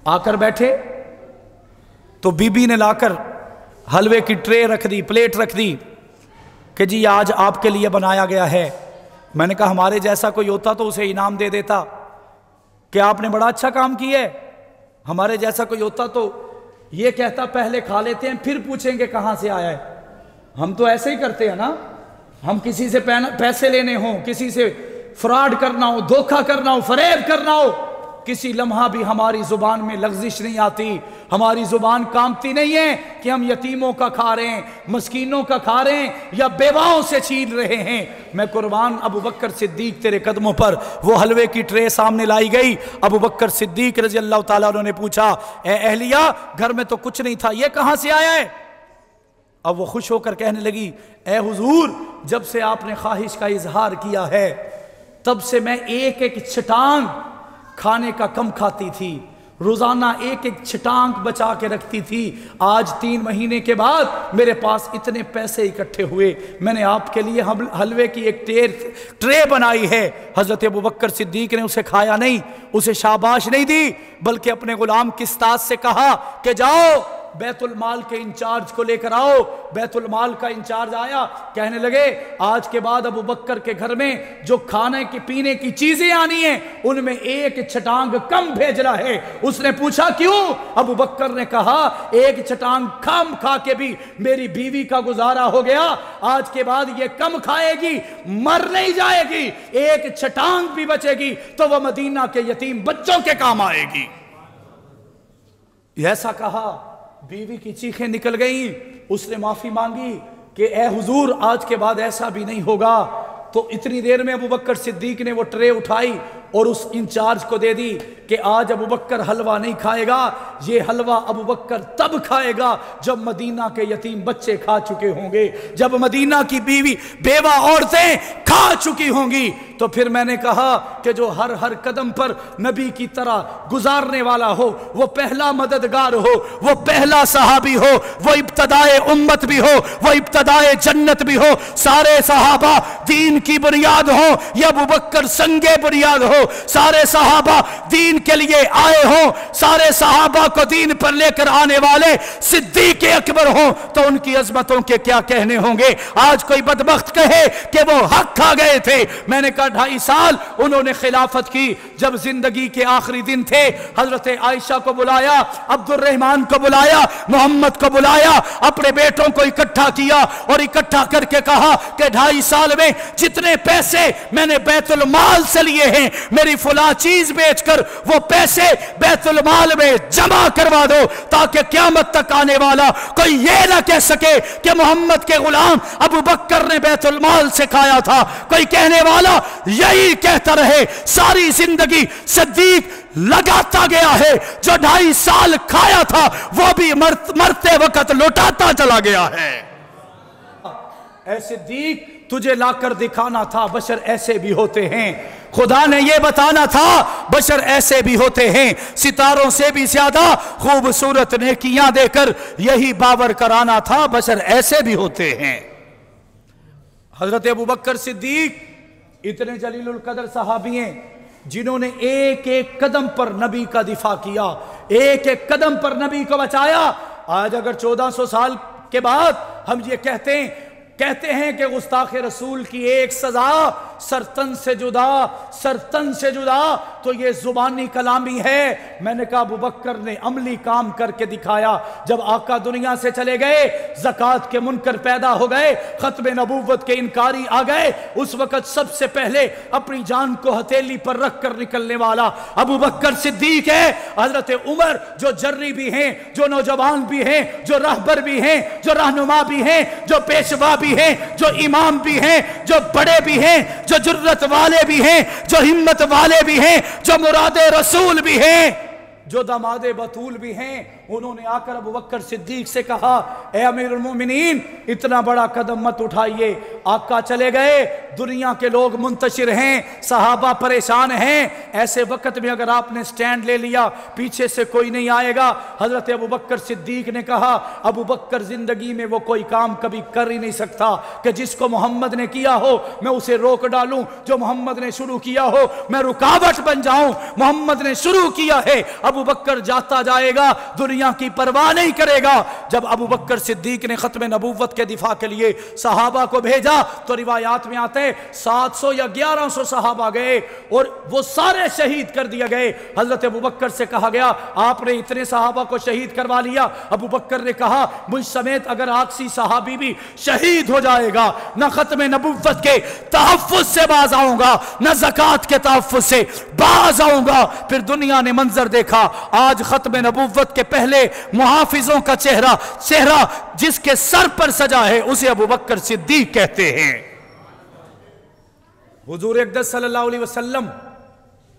Speaker 1: आकर बैठे तो बीबी ने लाकर हलवे की ट्रे रख दी, प्लेट रख दी कि जी आज आपके लिए बनाया गया है। मैंने कहा हमारे जैसा कोई होता तो उसे इनाम दे देता कि आपने बड़ा अच्छा काम किया है। हमारे जैसा कोई होता तो ये कहता पहले खा लेते हैं फिर पूछेंगे कहां से आया है। हम तो ऐसे ही करते हैं ना, हम किसी से पैसे लेने हो, किसी से फ्रॉड करना हो, धोखा करना हो, फरेब करना हो, किसी लम्हा भी हमारी जुबान में लग़्ज़िश नहीं आती, हमारी जुबान कांपती नहीं है कि हम यतीमों का खा रहे हैं, मस्कीनों का खा रहे हैं या बेवाओं से छीन रहे हैं। मैं कुर्बान अबू बकर सिद्दीक तेरे कदमों पर। वो हलवे की ट्रे सामने लाई गई। अबू बकर सिद्दीक रज़ी अल्लाह ताला अन्हु ने पूछा, ए अहलिया, घर में तो कुछ नहीं था, ये कहां से आया है? अब वो खुश होकर कहने लगी, ए हुजूर, जब से आपने ख्वाहिश का इजहार किया है तब से मैं एक एक छटांग खाने का कम खाती थी, रोजाना एक एक छटांग बचा के रखती थी। आज 3 महीने के बाद मेरे पास इतने पैसे इकट्ठे हुए, मैंने आपके लिए हलवे की एक ट्रे बनाई है। हजरत अबू बकर सिद्दीक ने उसे खाया नहीं, उसे शाबाश नहीं दी, बल्कि अपने गुलाम किस्तास से कहा कि जाओ बैतुल माल के इंचार्ज को लेकर आओ। बैतुल माल का इंचार्ज आया, कहने लगे आज के बाद अबू बकर के घर में जो खाने की पीने की चीजें आनी हैं उनमें एक छटांग कम भेजना है। उसने पूछा क्यों? अबू बकर ने कहा एक छटांग कम खा के भी मेरी बीवी का गुजारा हो गया, आज के बाद ये कम खाएगी, मर नहीं जाएगी, एक छटांग भी बचेगी तो वह मदीना के यतीम बच्चों के काम आएगी। ऐसा कहा, बीवी की चीखें निकल गई। उसने माफी मांगी कि ए हुजूर, आज के बाद ऐसा भी नहीं होगा। तो इतनी देर में अबू बकर सिद्दीक ने वो ट्रे उठाई और उस इंचार्ज को दे दी कि आज अबू बकर हलवा नहीं खाएगा, ये हलवा अबू बकर तब खाएगा जब मदीना के यतीम बच्चे खा चुके होंगे, जब मदीना की बीवी बेवा औरतें खा चुकी होंगी। तो फिर मैंने कहा कि जो हर हर कदम पर नबी की तरह गुजारने वाला हो, वो पहला मददगार हो, वो पहला सहाबी हो, वो इब्तदाए उम्मत भी हो, वो इब्तदाए जन्नत भी हो। सारे सहाबा दीन की बुनियाद हो या अबू बकर संगे बुनियाद हो, सारे सहाबा दीन के लिए आए हो, सारे सहाबा को दीन पर लेकर आने वाले सिद्दीक अकबर हो, तो उनकी अजमतों के क्या कहने होंगे। आज कोई बदबख्त कहे कि वो हक खा गए थे। मैंने कहा 2.5 साल उन्होंने खिलाफत की। जब जिंदगी के आखिरी दिन थे, हजरत आयशा को बुलाया, अब्दुर्रहमान को बुलाया, मोहम्मद को बुलाया, अपने बेटों को इकट्ठा किया और इकट्ठा करके कहा कि 2.5 साल में जितने पैसे मैंने बैतुल माल से लिए हैं मेरी फुला चीज बेचकर वो पैसे बैतुल माल में जमा करवा दो, ताकि क़यामत तक आने वाला कोई ये ना कह सके कि मोहम्मद के गुलाम अबू बकर ने बैतुल माल से खाया था। कोई कहने वाला यही कहता रहे, सारी जिंदगी सिद्दीक लगाता गया है, जो 2.5 साल खाया था वो भी मरते वक्त लौटाता चला गया है। ऐ सिद्दीक, तुझे लाकर दिखाना था बशर ऐसे भी होते हैं। खुदा ने यह बताना था बशर ऐसे भी होते हैं। सितारों से भी ज्यादा खूबसूरत नेकियां देकर यही बावर कराना था बशर ऐसे भी होते हैं। हजरत अबू बकर सिद्दीक इतने जलीलुल कदर सहाबी हैं जिन्होंने एक एक कदम पर नबी का दिफा किया, एक एक कदम पर नबी को बचाया। आज अगर 1400 साल के बाद हम ये कहते हैं कि गुस्ताख रसूल की एक सजा सरतन से जुदा, तो ये जुबानी कलामी है। मैंने कहा अबू बकर ने अमली काम करके दिखाया। जब आका दुनिया से चले गए, ज़कात के मुनकर पैदा हो गए, खत्म नबूवत के इनकारी आ गए, उस वक्त सबसे पहले अपनी जान को हथेली पर रख कर निकलने वाला अबू बकर सिद्दीक है। हजरत उमर जो जर्री भी हैं, जो नौजवान भी हैं, जो रहबर भी हैं, जो रहनुमा भी हैं, जो पेशवा भी हैं, जो इमाम भी हैं, जो बड़े भी हैं, जो जुर्रत वाले भी हैं, जो हिम्मत वाले भी हैं, जो मुरादे रसूल भी हैं, जो दामादे बतूल भी हैं, उन्होंने आकर अबू बकर सिद्दीक से कहा, ए अमीरुल मोमिनीन, इतना बड़ा कदम मत उठाइए। आका चले गए, दुनिया के लोग मुंतशिर हैं, सहाबा परेशान हैं। ऐसे वक्त में अगर आपने स्टैंड ले लिया, पीछे से कोई नहीं आएगा। हजरत अबू बकर सिद्दीक ने कहा, अबू बकर जिंदगी में वो कोई काम कभी कर ही नहीं सकता कि जिसको मोहम्मद ने किया हो मैं उसे रोक डालूं, जो मोहम्मद ने शुरू किया हो मैं रुकावट बन जाऊं। मोहम्मद ने शुरू किया है, अबू बकर जाता जाएगा, दुनिया की परवाह नहीं करेगा। जब अबू बकर सिद्दीक ने खत्म नबूवत के दिफा के लिए सहाबा को भेजा, तो रिवायात में आते 700 या 1100 सहाबा गए और वो सारे शहीद कर दिए गए। हजरत अबू बकर से कहा गया, आपने इतने सहाबा को शहीद करवा लिया। अबू बकर ने कहा, मुझ समेत अगर आखसी सहाबी भी शहीद हो जाएगा, न खत्म नबूवत के तहफ्फुज से बाज आऊंगा, न ज़कात के तहफ्फुज से बाज आऊंगा। फिर दुनिया ने मंजर देखा, आज खत्म नबूवत के पहले मुहाफिजों का चेहरा जिसके सर पर सजा है उसे अबू बकर सिद्दीक कहते हैं। हुजूर अक़दस सल्लल्लाहु अलैहि वसल्लम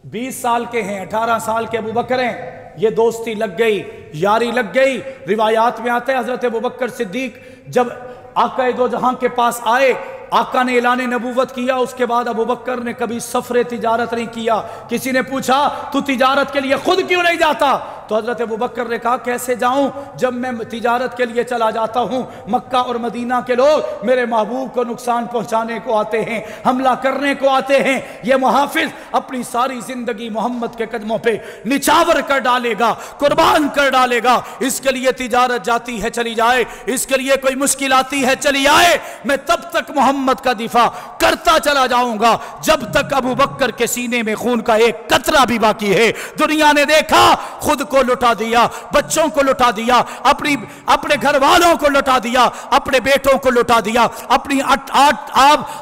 Speaker 1: 20 साल के हैं, 18 साल के अबू बकर हैं। ये दोस्ती लग गई, यारी लग गई। रिवायात में आता है हजरत अबू बकर सिद्दीक जब आका दो जहां के पास आए, आका ने ऐलान नबूवत किया, उसके बाद अबू बकर ने कभी सफर तिजारत नहीं किया। किसी ने पूछा, तू तिजारत के लिए खुद क्यों नहीं जाता? तो हजरत अबू बकर ने कहा, कैसे जाऊं जब मैं तिजारत के लिए चला जाता हूं, मक्का और मदीना के लोग मेरे महबूब को नुकसान पहुंचाने को आते हैं, हमला करने को आते हैं। ये मुहाफिज अपनी सारी जिंदगी मोहम्मद के कदमों पे निछावर कर डालेगा, कुर्बान कर डालेगा। इसके लिए तिजारत जाती है चली जाए, इसके लिए कोई मुश्किल आती है चली आए, मैं तब तक मोहम्मद का दिफा करता चला जाऊंगा जब तक अबू बकर के सीने में खून का एक कतरा भी बाकी है। दुनिया ने देखा, खुद को लुटा दिया, बच्चों को लुटा दिया, अपने घर वालों को लुटा दिया, अपने बेटों को लुटा दिया,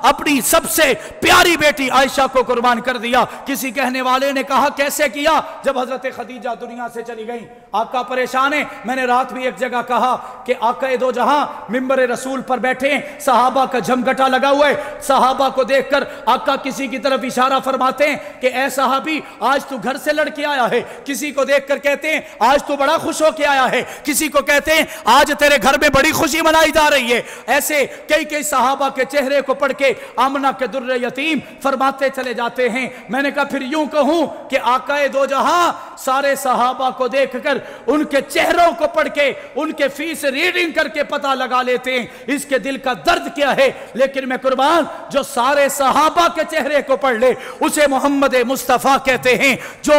Speaker 1: अपनी सबसे प्यारी बेटी आयशा को कुर्बान कर दिया। किसी कहने वाले ने कहा, कैसे किया? जब हजरत खदीजा दुनिया से चली गई, आका परेशान है। मैंने रात भी एक जगह कहा कि आका दो जहां मिंबर रसूल पर बैठे, सहाबा का झमघटा लगा हुआ है। सहाबा को देखकर आका किसी की तरफ इशारा फरमाते हैं कि ऐ सहाबी, आज तू घर से लड़के आया है। किसी को देखकर कहते हैं, आज तू बड़ा खुश होके आया है। किसी को कहते हैं, आज तेरे घर में बड़ी खुशी मनाई जा रही है। ऐसे कई सहाबा के चेहरे को पढ़ के आमना के दुर्रे यतीम फरमाते चले जाते हैं। मैंने कहा, फिर यूं कहूं कि आका दो जहां सारे सहाबा को देखकर उनके चेहरों को पढ़ के उनके फीस रीडिंग करके पता लगा लेते हैं इसके दिल का दर्द क्या है। लेकिन मैं कुर्बान, जो सारे सहाबा के चेहरे को पढ़ ले उसे मोहम्मद मुस्तफ़ा कहते हैं, जो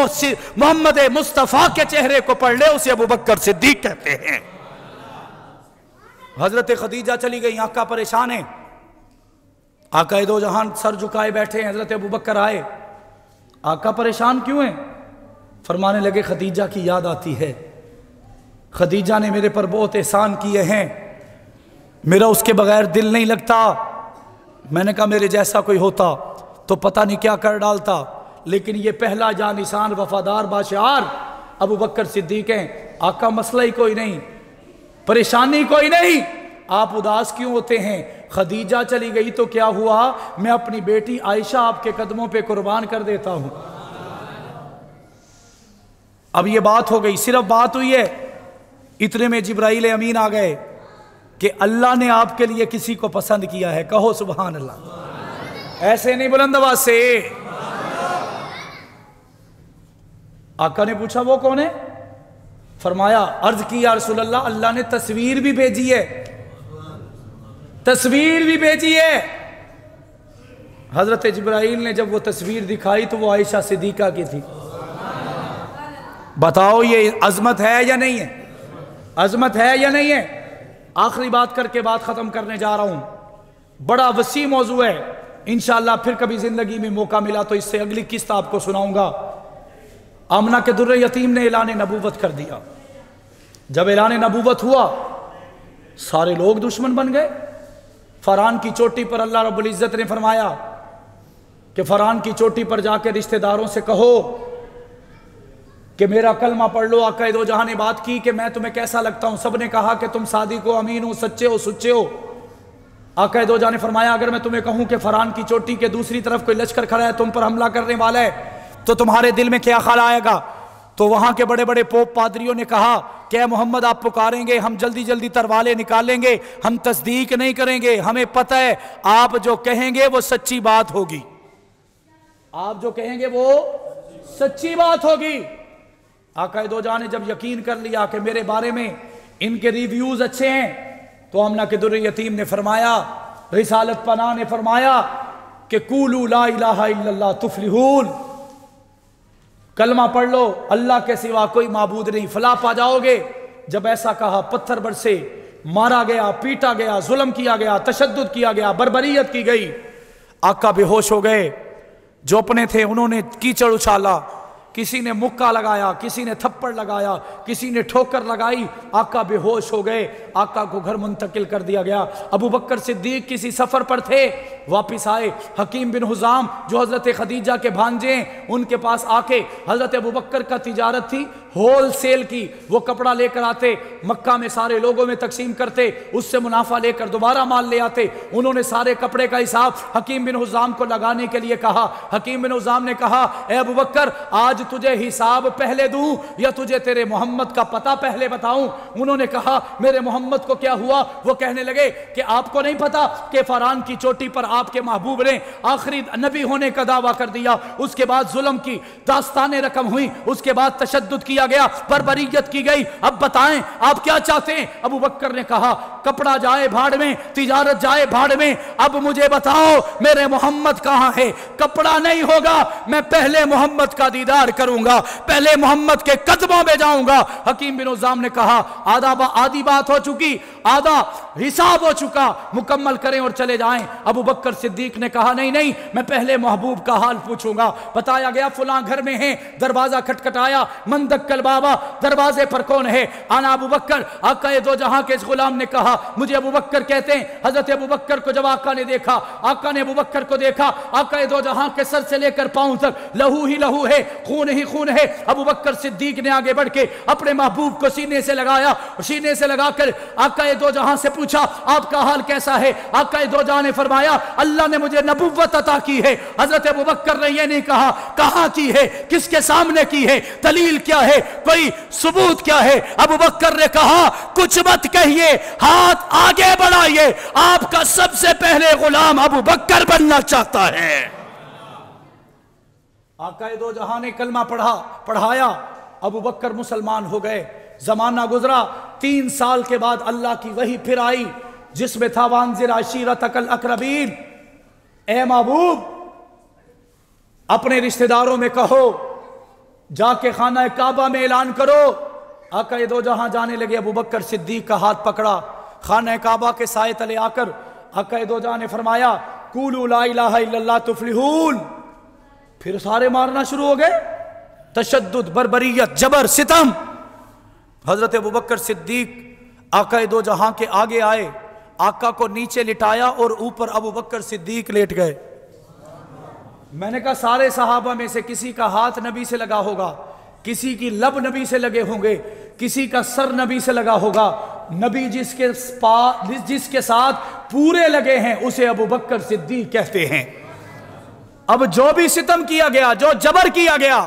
Speaker 1: मोहम्मद मुस्तफ़ा के चेहरे को पढ़ ले उसे अबू बकर सिद्दीक कहते हैं। हजरत खदीजा चली गई, आका परेशान है। आका दो जहान सर झुकाए बैठे हैं। हजरत अबू बकर आए, आका परेशान क्यों है? फरमाने लगे, खदीजा की याद आती है, खदीजा ने मेरे पर बहुत एहसान किए हैं, मेरा उसके बगैर दिल नहीं लगता। मैंने कहा, मेरे जैसा कोई होता तो पता नहीं क्या कर डालता, लेकिन ये पहला जानिसान वफादार बाशियार अबू बकर सिद्दीक हैं। आका मसला ही कोई नहीं, परेशानी कोई नहीं, आप उदास क्यों होते हैं? खदीजा चली गई तो क्या हुआ, मैं अपनी बेटी आयशा आपके कदमों पे कुर्बान कर देता हूं। अब ये बात हो गई, सिर्फ बात हुई है, इतने में जिब्राइल अमीन आ गए कि अल्लाह ने आपके लिए किसी को पसंद किया है। कहो सुभान अल्लाह, ऐसे नहीं बुलंद आवाज से। आका ने पूछा वो कौन है? फरमाया, अर्ज की या रसूल अल्लाह, अल्लाह ने तस्वीर भी भेजी है, तस्वीर भी भेजी है। हजरत जिब्राइल ने जब वो तस्वीर दिखाई तो वो आयशा सिद्दीका की थी। बताओ ये अजमत है या नहीं है? अजमत है या नहीं है? आखिरी बात करके बात खत्म करने जा रहा हूं, बड़ा वसी मौजू है, इंशाअल्लाह फिर कभी जिंदगी में मौका मिला तो इससे अगली किस्त आपको सुनाऊंगा। आमना के दुर्र यतीम ने ऐलान नबूवत कर दिया। जब ऐलान नबूवत हुआ सारे लोग दुश्मन बन गए। फरान की चोटी पर अल्लाह रब्बुल इज्जत ने फरमाया कि फरान की चोटी पर जाकर रिश्तेदारों से कहो कि मेरा कलमा पढ़ लो। आका दो जहां ने बात की कि मैं तुम्हें कैसा लगता हूं, सबने कहा कि तुम सादिक हो, अमीन हो, सच्चे हो, सुच्चे हो। आका दो जहां ने फरमाया, अगर मैं तुम्हें कहूं कि फरान की चोटी के दूसरी तरफ कोई लश्कर खड़ा है, तुम पर हमला करने वाला है, तो तुम्हारे दिल में क्या ख्याल आएगा? तो वहां के बड़े बड़े पोप पादरियों ने कहा कि मोहम्मद आप पुकारेंगे, हम जल्दी जल्दी तरवाले निकालेंगे, हम तस्दीक नहीं करेंगे, हमें पता है आप जो कहेंगे वो सच्ची बात होगी, आप जो कहेंगे वो सच्ची बात होगी। आका दो जहां ने जब यकीन कर लिया कि मेरे बारे में इनके रिव्यूज अच्छे हैं, तो आमना के दुर्र यतीम ने फरमाया, रिसालत पनाह ने फरमाया कि कूलू ला इलाहा इल्लल्लाह तुफलिहून, कलमा पढ़ लो, अल्लाह के सिवा कोई माबूद नहीं, फलाह पा जाओगे। जब ऐसा कहा पत्थर बरसे, मारा गया, पीटा गया, जुल्म किया गया, तशद्दुद किया गया, बर्बरियत की गई। आका बेहोश हो गए। जो अपने थे उन्होंने कीचड़ उछाला, किसी ने मुक्का लगाया, किसी ने थप्पड़ लगाया, किसी ने ठोकर लगाई। आका बेहोश हो गए। आका को घर मुंतकिल कर दिया गया। अबू बकर सिद्दीक किसी सफर पर थे, वापिस आए। हकीम बिन हुजाम जो हजरत खदीजा के भांजे हैं, उनके पास आके हजरत अबू बकर का तिजारत थी होल सेल की, वो कपड़ा लेकर आते, मक्का में सारे लोगों में तकसीम करते, उससे मुनाफा लेकर दोबारा माल ले आते। उन्होंने सारे कपड़े का हिसाब हकीम बिन हुजाम को लगाने के लिए कहा। हकीम बिन हुजाम ने कहा, ए अबू बकर, आज तुझे हिसाब पहले दूं या तुझे तेरे मोहम्मद का पता पहले बताऊं? उन्होंने कहा, मेरे मोहम्मद को क्या हुआ? वो कहने लगे कि आपको नहीं पता कि फरान की चोटी पर आपके महबूब ने आखिरी नबी होने का दावा कर दिया, उसके बाद जुल्म की दास्तानें रकम हुई, उसके बाद तशद्दुद किया गया, बर्बरियत की गई, अब बताएं आप क्या चाहते हैं? अबू बकर ने कहा, कपड़ा जाए भाड़ में, तिजारत जाए भाड़ में, अब मुझे बताओ मेरे मोहम्मद कहां है? कपड़ा नहीं होगा, मैं पहले मोहम्मद का दीदार करूंगा, पहले मोहम्मद के कदमों में जाऊंगा। हकीम बिन हुजाम ने कहा, आधी बात हो चुकी, आधा हिसाब हो चुका, मुकम्मल करें और चले जाएं। अबू बकर सिद्दीक ने कहा, नहीं नहीं, मैं पहले महबूब का हाल पूछूंगा। बताया गया फलां घर में है, दरवाजा खटखटाया, मंदक्कल बाबा, दरवाजे पर कौन है? आना अबू बकर। आका दो जहां के इस गुलाम ने कहा, मुझे अबू बकर कहते हैं। हजरत अबू बकर को जब आका ने देखा, आका ने अबू बकर को देखा, आका दो जहां के सर से लेकर पांव तक लहू ही लहू है, खून ही खून है। अबू बकर सिद्दीक ने आगे बढ़ के अपने महबूब को सीने से लगाया, सीने से लगाकर आका दो जहां से पूछा, आपका हाल कैसा है? आका दो जहां ने फरमाया, अल्लाह ने मुझे नबुव्वत अता की है। हजरत अबू बकर ने यह नहीं कहा कहां की है, किसके सामने की है, दलील क्या है, कोई सबूत क्या है? अबू बकर ने कहा, कुछ मत कहिए, हाथ आगे बढ़ाइए, आपका सबसे पहले गुलाम अबू बकर बनना चाहता है। आका दो जहां ने कलमा पढ़ाया, अबू बकर मुसलमान हो गए। जमाना गुजरा, 3 साल के बाद अल्लाह की वही फिर आई, जिसमें था वांजिर अशीरतकल अकरबीन, ए महबूब अपने रिश्तेदारों में कहो, जाके खाना काबा में ऐलान करो। आका दो जहां जाने लगे। अबू बकर सिद्दीक का हाथ पकड़ा, खाना काबा के साए तले आकर आका दो जहां ने फरमाया, कूलू ला इलाहा इल्लल्लाह तुफलिहून। फिर सारे मारना शुरू हो गए, तशद्दुद, बर्बरियत, जबर, सितम। हजरत अबू बकर सिद्दीक आका दो जहां के आगे आए, आका को नीचे लिटाया और ऊपर अबू बकर सिद्दीक लेट गए। मैंने कहा सारे सहाबा में से किसी का हाथ नबी से लगा होगा, किसी की लब नबी से लगे होंगे, किसी का सर नबी से लगा होगा। नबी जिसके साथ पूरे लगे हैं उसे अबू बकर सिद्दीक कहते हैं। अब जो भी सितम किया गया, जो जबर किया गया,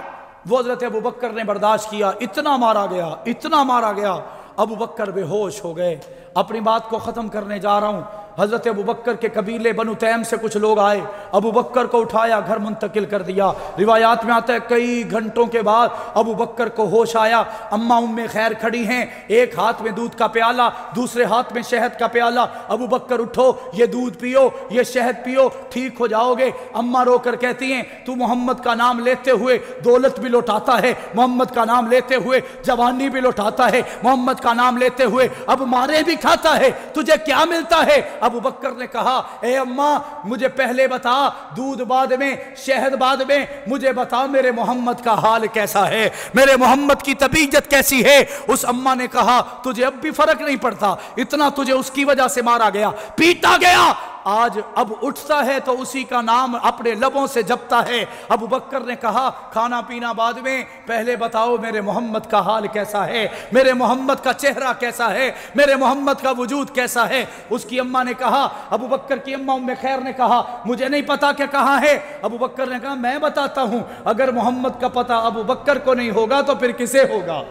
Speaker 1: वो हजरत अबू बकर ने बर्दाश्त किया। इतना मारा गया, इतना मारा गया, अबू बकर बेहोश हो गए। अपनी बात को ख़त्म करने जा रहा हूँ। हज़रत अबू बकर के कबीले बनु तैम से कुछ लोग आए, अबू बकर को उठाया, घर मुंतकिल कर दिया। रिवायात में आता है कई घंटों के बाद अबू बकर को होश आया। अम्मा उम्मे खैर खड़ी हैं, एक हाथ में दूध का प्याला, दूसरे हाथ में शहद का प्याला। अबू बकर उठो, ये दूध पियो, ये शहद पियो, ठीक हो जाओगे। अम्मा रो कर कहती हैं तू मोहम्मद का नाम लेते हुए दौलत भी लौटाता है, मोहम्मद का नाम लेते हुए जवानी भी लौटाता है, मोहम्मद का नाम लेते हुए अब मारे भी खाता है, तुझे क्या मिलता है? अबू बकर ने कहा ए अम्मा मुझे पहले बता, दूध बाद में, शहद बाद में, मुझे बता मेरे मोहम्मद का हाल कैसा है, मेरे मोहम्मद की तबीयत कैसी है। उस अम्मा ने कहा तुझे अब भी फर्क नहीं पड़ता, इतना तुझे उसकी वजह से मारा गया, पीटा गया, आज अब उठता है तो उसी का नाम अपने लबों से जपता है। अबू बकर ने कहा खाना पीना बाद में, पहले बताओ मेरे मोहम्मद का हाल कैसा है, मेरे मोहम्मद का चेहरा कैसा है, मेरे मोहम्मद का वजूद कैसा है। उसकी अम्मा ने कहा, अबू बकर की अम्मा उम्मे खैर ने कहा मुझे नहीं पता कि कहाँ है। अबू बकर ने कहा मैं बताता हूं, अगर मोहम्मद का पता अबू बकर को नहीं होगा तो फिर किसे होगा?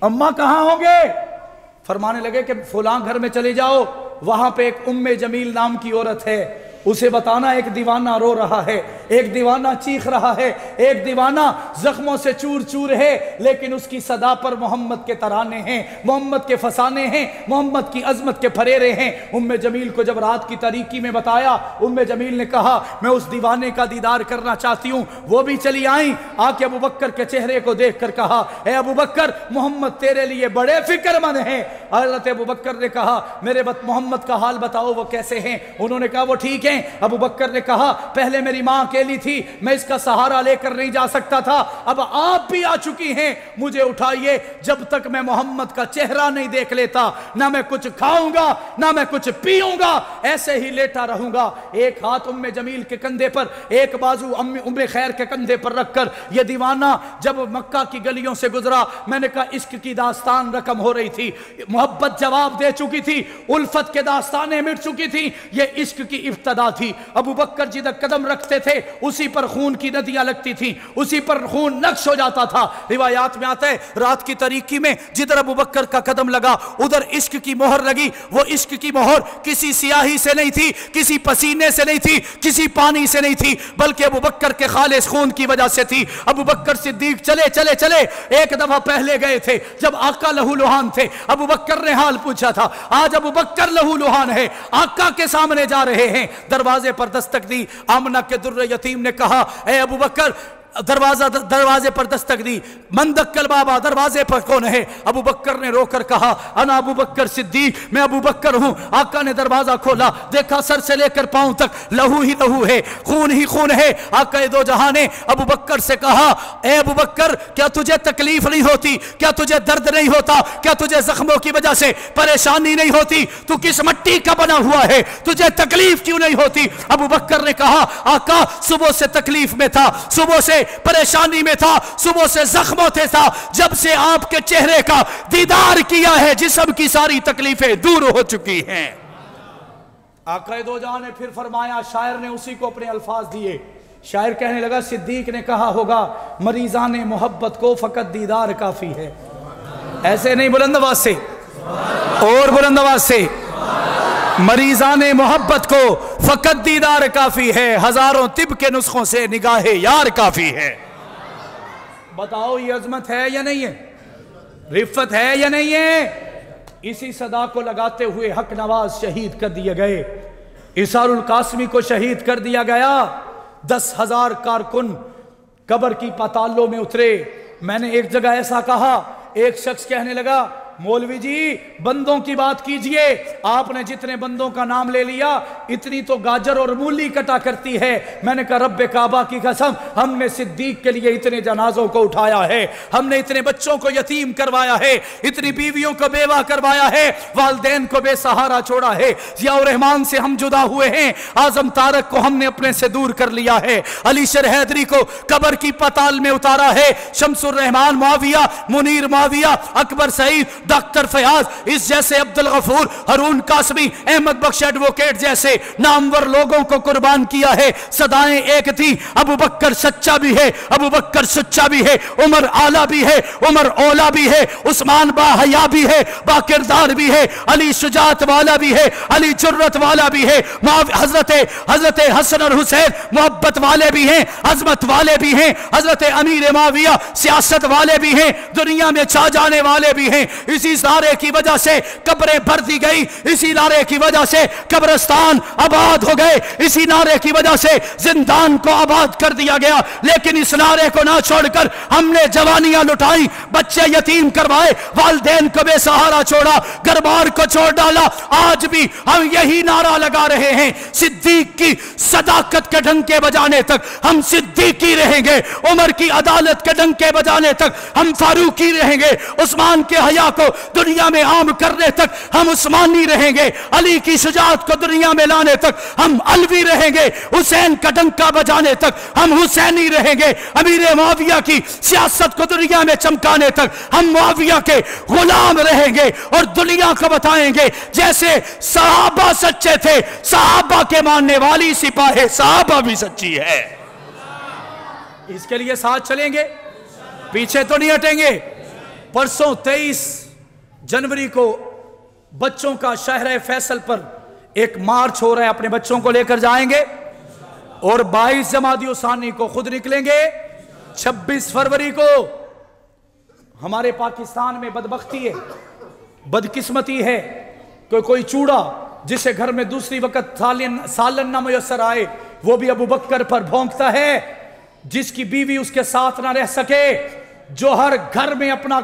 Speaker 1: अम्मा कहाँ होंगे? फरमाने लगे कि फलां घर में चले जाओ, वहां पे एक उम्मे जमील नाम की औरत है, उसे बताना एक दीवाना रो रहा है, एक दीवाना चीख रहा है, एक दीवाना जख्मों से चूर चूर है, लेकिन उसकी सदा पर मोहम्मद के तराने हैं, मोहम्मद के फसाने हैं, मोहम्मद की अजमत के फरेरे हैं। उम्मे जमील को जब रात की तारीकी में बताया, उम्मे जमील ने कहा मैं उस दीवाने का दीदार करना चाहती हूँ। वो भी चली आई, आके अबू बकर के चेहरे को देख कर कहा ए अबू बकर, मोहम्मद तेरे लिए बड़े फिक्रमंद हैं। हज़रत अबू बकर ने कहा मेरे मोहम्मद का हाल बताओ वो कैसे हैं? उन्होंने कहा वो ठीक है। अबू बकर ने कहा पहले मेरी मां अकेली थी, मैं इसका सहारा लेकर नहीं जा सकता था, अब आप भी आ चुकी हैं, मुझे उठाइए, जब तक मैं मोहम्मद का चेहरा नहीं देख लेता ना मैं कुछ खाऊंगा ना मैं कुछ पीऊंगा, ऐसे ही लेटा रहूंगा। एक हाथ उम्मे जमील के कंधे पर, एक बाजू उम्मे खैर के कंधे पर रखकर ये दीवाना जब मक्का की गलियों से गुजरा, मैंने कहा इश्क की दास्तान रकम हो रही थी, मोहब्बत जवाब दे चुकी थी, उल्फत के दास्तानें मिट चुकी थी, ये इश्क की इब्तदा थी। अबू बकर जिधर कदम रखते थे उसी पर खून की नदियां लगती थी, उसी पर खून नक्श हो जाता था। रिवायात में आता है रात की तारीकी में जिधर अबू बकर का कदम लगा उधर इश्क की मोहर लगी। वो इश्क की मोहर किसी सियाही से नहीं थी, किसी पसीने से नहीं थी, किसी पानी से नहीं थी, बल्कि अबू बकर के खालिस खून की वजह से थी। अबू बकर सिद्दीक चले चले चले, एक दफा पहले गए थे जब आका लहूलुहान थे, अबू बकर ने हाल पूछा था, आज अबू बकर लहूलुहान है, आका के सामने जा रहे हैं, दरवाजे पर दस्तक दी। आमना के दुर्र यतीम ने कहा ए अबू बकर, दरवाजे पर दस्तक दी, मंदक्कल बाबा दरवाजे पर कौन है? अबू बकर ने रोकर कहा अना अबू बकर सिद्दीक, मैं अबू बकर हूं। आका ने दरवाजा खोला, देखा सर से लेकर पांव तक लहू ही लहू है, खून ही खून है। आका दो जहां ने अबू बकर से कहा ए अबू बकर, क्या तुझे तकलीफ नहीं होती, क्या तुझे दर्द नहीं होता, क्या तुझे जख्मों की वजह से परेशानी नहीं होती? तू किस मिट्टी का बना हुआ है, तुझे तकलीफ क्यों नहीं होती? अबू बकर ने कहा आका सुबह से तकलीफ में था, सुबह से परेशानी में था, सुबह से जख्मों थे था, जब से आपके चेहरे का दीदार किया है जिस्म की सारी तकलीफें दूर हो चुकी हैं। आका दो जहां ने फिर फरमाया, शायर ने उसी को अपने अल्फाज दिए। शायर कहने लगा सिद्दीक ने कहा होगा मरीजान मोहब्बत को फकत दीदार काफी है। ऐसे नहीं, बुलंद आवाज से और बुलंद आवाज से, मरीजाने मोहब्बत को फकत दीदार काफी है, हजारों तिब के नुस्खों से निगाहे यार काफी है। बताओ ये अजमत है या नहीं है, रिफत है या नहीं है? इसी सदा को लगाते हुए हक नवाज शहीद कर दिए गए, इसारुल कासमी को शहीद कर दिया गया। 10,000 कारकुन कब्र की पातालों में उतरे। मैंने एक जगह ऐसा कहा, एक शख्स कहने लगा मौलवी जी बंदों की बात कीजिए, आपने जितने बंदों का नाम ले लिया इतनी तो गाजर और मूली कटा करती है। मैंने कहा रब्बे काबा की कसम, हमने सिद्दीक के लिए इतने जनाजों को उठाया है, हमने इतने बच्चों को यतीम करवाया है, इतनी बीवियों को बेवा करवाया है, वालदैन को बेसहारा छोड़ा है। जियाउर रहमान से हम जुदा हुए हैं, आजम तारक को हमने अपने से दूर कर लिया है, अली शर हैदरी को कब्र की पताल में उतारा है, शमसुर रहमान मुआविया, मुनीर मुआविया, अकबर सईद, डॉक्टर फयाज, इस जैसे अब्दुल गफूर, हरून कासमी, अहमद बख्श एडवोकेट जैसे नामवर लोगों को कुर्बान किया है। सदाएं एक थी, अबू बकर सच्चा भी है, अबू बकर सच्चा भी है, उमर आला भी है, उमर औला भी है, उस्मान बाहया भी है, बाकिरदार भी है, अली शुजात वाला भी है, अली जुर्रत वाला भी है, हजरत हसन और हुसैन मोहब्बत वाले भी हैं, अजमत वाले भी हैं, हजरत अमीर माविया सियासत वाले भी हैं, दुनिया में छा जाने वाले भी हैं। इसी नारे की वजह से कब्रें भर दी गई, इसी नारे की वजह से कब्रिस्तान आबाद हो गए, इसी नारे की वजह से जिंदान को आबाद कर दिया गया। लेकिन इस नारे को ना छोड़कर हमने जवानियां लुटाई, बच्चे यतीम करवाए, वालदैन को बेसहारा छोड़ा, घरबार को छोड़ डाला। आज भी हम यही नारा लगा रहे हैं, सिद्दीक की सदाकत के डंके बजाने तक हम सिद्दीकी रहेंगे, उमर की अदालत के डंके बजाने तक हम फारूकी रहेंगे, उस्मान के हया को दुनिया में आम करने तक हम उस्मानी रहेंगे, अली की शुजाअत को दुनिया में लाने तक हम अलवी रहेंगे, हुसैन का डंका बजाने तक हम हुसैनी रहेंगे, अमीर मुआविया की सियासत को दुनिया में चमकाने तक हम मुआविया के गुलाम रहेंगे और दुनिया को बताएंगे जैसे सहाबा सच्चे थे, सहाबा के मानने वाली सिपाही सहाबा भी सच्ची है। इसके लिए साथ चलेंगे, पीछे तो नहीं हटेंगे। परसों 23 जनवरी को बच्चों का शहर फैसल पर एक मार्च हो रहा है, अपने बच्चों को लेकर जाएंगे और 22 जमादियो सानी को खुद निकलेंगे। 26 फरवरी को हमारे पाकिस्तान में बदबख्ती है, बदकिस्मती है कि कोई चूड़ा जिसे घर में दूसरी वक्त सालन ना मुयस्सर आए वो भी अबू बकर पर भौंकता है, जिसकी बीवी उसके साथ ना रह सके, जो हर घर में अपना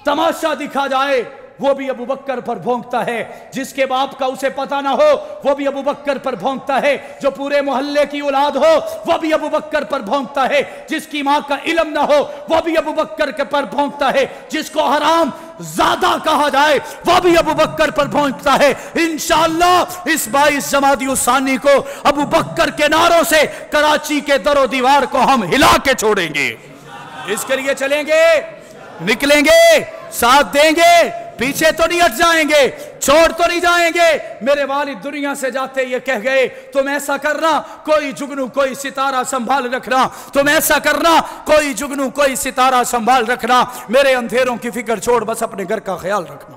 Speaker 1: तमाशा दिखा जाए वो भी अबू बकर पर भौंकता है, जिसके बाप का उसे पता ना हो वो भी अबू बकर पर भौंकता है, जो पूरे मोहल्ले की औलाद हो वो भी अबू बकर पर भौंकता है, जिसकी मां का इल्म ना हो वो भी अबू बकर के पर भौंकता है, जिसको हराम ज्यादा कहा जाए वो भी अबू बकर पर भौंकता है। इंशाअल्लाह इस 22 जमादियो सानी को अबू बकर के नारों से कराची के दरो दीवार को हम हिला के छोड़ेंगे। इसके लिए चलेंगे, निकलेंगे, साथ देंगे, पीछे तो नहीं हट जाएंगे, छोड़ तो नहीं जाएंगे। मेरे वालिद दुनिया से जाते ये कह गए, तुम ऐसा करना कोई जुगनू कोई सितारा संभाल रखना, तुम ऐसा करना कोई जुगनू कोई सितारा संभाल रखना, मेरे अंधेरों की फिक्र छोड़ बस अपने घर का ख्याल रखना।